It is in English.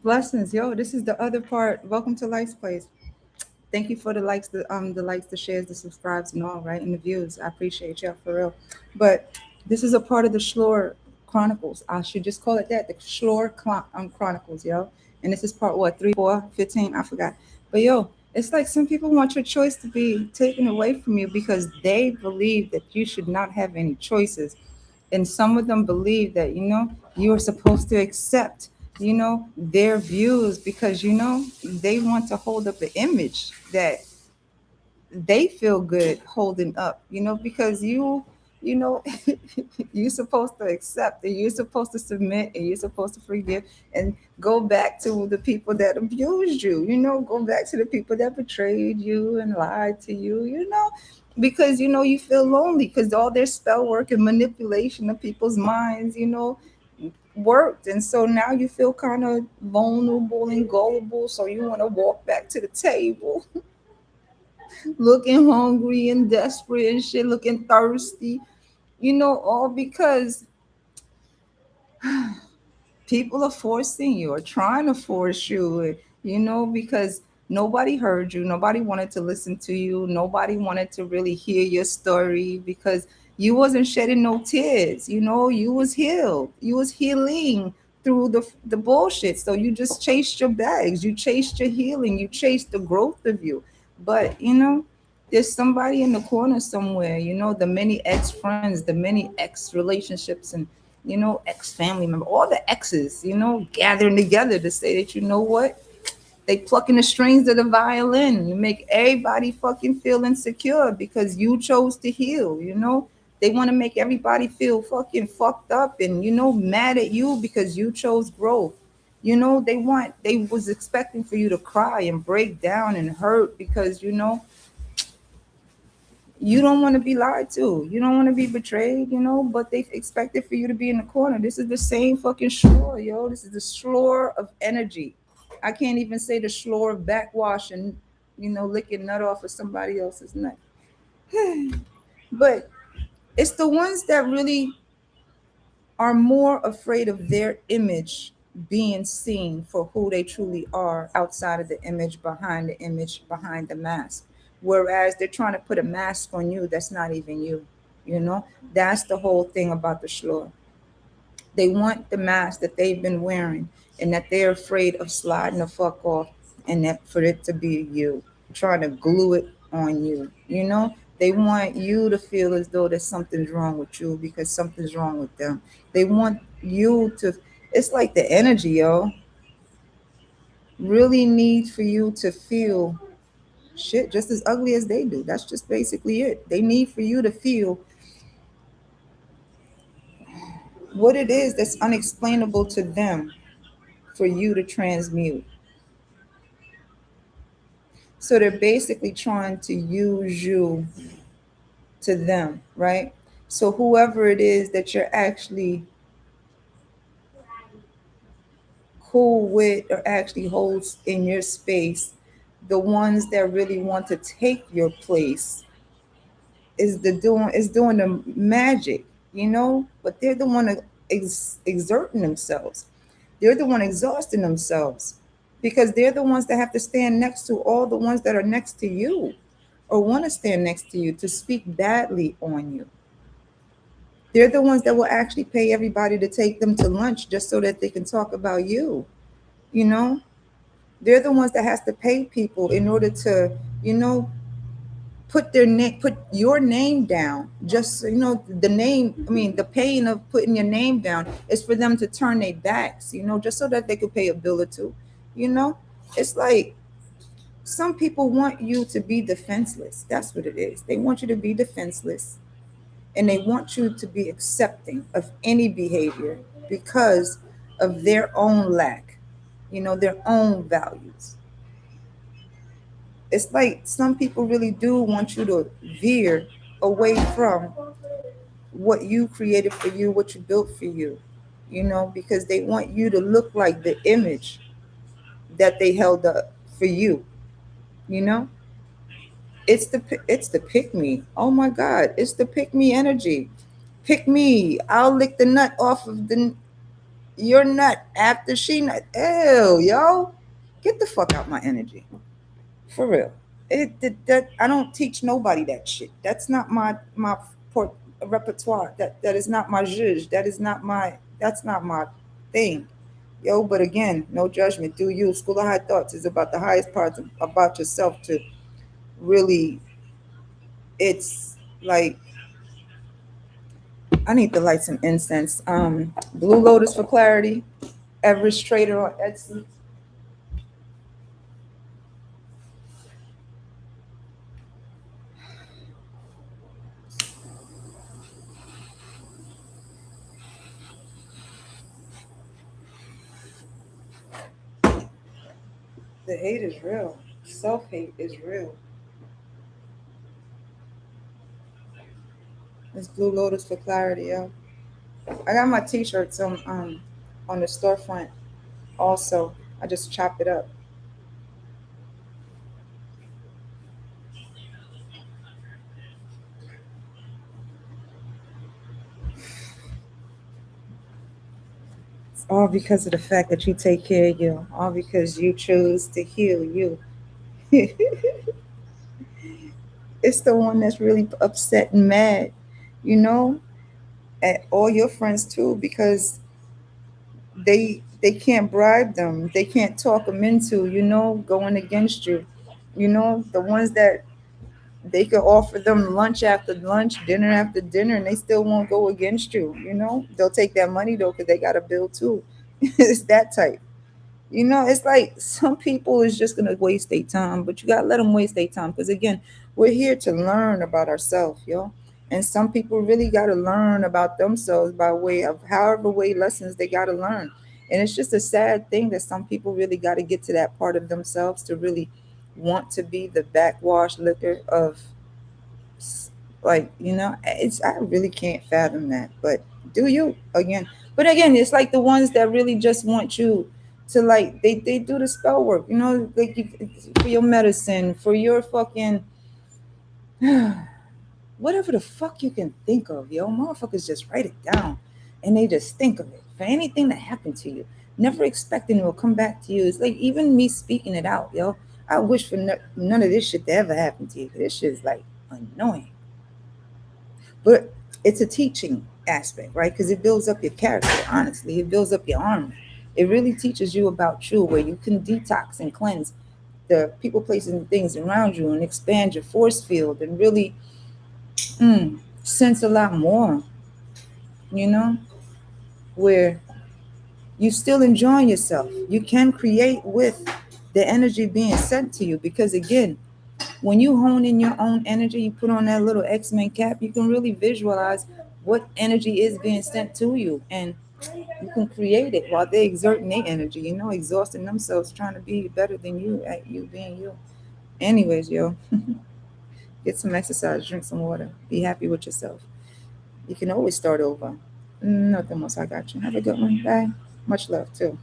Blessings, yo. This is the other part. Welcome to Life's Place. Thank you for the likes, the shares, the subscribes, and all, right, and the views. I appreciate y'all for real. But this is a part of the Schlor Chronicles. I should just call it that, the Chronicles, yo. And this is part what, 3, 4, 15? I forgot. But yo, it's like some people want your choice to be taken away from you because they believe that you should not have any choices. And some of them believe that you are supposed to accept their views because they want to hold up an image that they feel good holding up, because you know you're supposed to accept and you're supposed to submit and you're supposed to forgive and go back to the people that abused you, go back to the people that betrayed you and lied to you, because you feel lonely because all their spell work and manipulation of people's minds, worked. And so now you feel kind of vulnerable and gullible. So you want to walk back to the table looking hungry and desperate and shit, looking thirsty, all because people are forcing you or trying to force you, because nobody heard you, nobody wanted to listen to you, nobody wanted to really hear your story because you wasn't shedding no tears, you was healed, you was healing through the bullshit. So you just chased your bags, you chased your healing, you chased the growth of you. But there's somebody in the corner somewhere, the many ex friends, the many ex relationships, and ex family member, all the exes, gathering together to say that what? They plucking the strings of the violin and make everybody fucking feel insecure because you chose to heal. They want to make everybody feel fucking fucked up and mad at you because you chose growth. They was expecting for you to cry and break down and hurt because you don't want to be lied to. You don't want to be betrayed, but they expected for you to be in the corner. This is the same fucking slur, yo. This is the slur of energy. I can't even say the slur of backwash and, licking nut off of somebody else's nut. But it's the ones that really are more afraid of their image being seen for who they truly are outside of the image behind the mask. Whereas they're trying to put a mask on you that's not even you. You know, that's the whole thing about the Shlor. They want the mask that they've been wearing and that they're afraid of sliding the fuck off and that for it to be you, trying to glue it on you. They want you to feel as though there's something's wrong with you because something's wrong with them. They want you to, it's like the energy, yo, really needs for you to feel shit just as ugly as they do. That's just basically it. They need for you to feel what it is that's unexplainable to them for you to transmute. So they're basically trying to use you to them, right? So whoever it is that you're actually cool with or actually holds in your space, the ones that really want to take your place is doing the magic, but they're the one exerting themselves. They're the one exhausting themselves because they're the ones that have to stand next to all the ones that are next to you or want to stand next to you to speak badly on you. They're the ones that will actually pay everybody to take them to lunch just so that they can talk about you. You know, they're the ones that has to pay people in order to, you know, put your name down. Just so, the name. I mean, the pain of putting your name down is for them to turn their backs. Just so that they could pay a bill or two. You know, it's like some people want you to be defenseless. That's what it is. They want you to be defenseless and they want you to be accepting of any behavior because of their own lack, their own values. It's like some people really do want you to veer away from what you created for you, what you built for you, because they want you to look like the image that they held up for you, you know? It's the pick me. Oh my God, it's the pick me energy. Pick me. I'll lick the nut off of the. You're not after she not. Ew, yo, get the fuck out my energy, for real. That I don't teach nobody that shit. That's not my port, repertoire. That is not my zhuzh. That is not my. That's not my thing, yo. But again, no judgment. Do you? School of High Thoughts is about the highest parts about yourself to really. It's like I need to light some incense. Blue Lotus for clarity. Everest Trader on Etsy. The hate is real. Self hate is real. It's Blue Lotus for clarity, yo. I got my T-shirts on the storefront. Also, I just chopped it up. It's all because of the fact that you take care of you. All because you choose to heal you. It's the one that's really upset and mad, you know, at all your friends too, because they can't bribe them. They can't talk them into, going against you. The ones that they could offer them lunch after lunch, dinner after dinner, and they still won't go against you. They'll take that money though because they got a bill too. It's that type. It's like some people is just gonna waste their time, but you gotta let them waste their time because again, we're here to learn about ourselves, yo. And some people really gotta learn about themselves by way of however way lessons they gotta learn. And it's just a sad thing that some people really gotta get to that part of themselves to really want to be the backwash liquor of like it's I really can't fathom that, but do you again? But again, it's like the ones that really just want you to like they do the spell work, like for your medicine, for your fucking whatever the fuck you can think of, yo. Motherfuckers just write it down and they just think of it for anything that happened to you, never expecting it will come back to you. It's like even me speaking it out, yo. I wish for none of this shit to ever happen to you. This shit is like annoying. But it's a teaching aspect, right? Because it builds up your character, honestly. It builds up your armor. It really teaches you about you, where you can detox and cleanse the people, places, and things around you and expand your force field and really sense a lot more, you know, where you still enjoying yourself. You can create with the energy being sent to you because, again, when you hone in your own energy, you put on that little X-Men cap, you can really visualize what energy is being sent to you. And you can create it while they're exerting their energy, exhausting themselves, trying to be better than you at you being you. Anyways, yo, get some exercise, drink some water, be happy with yourself. You can always start over. Nothing else. I got you. Have a good one. Bye. Much love, too.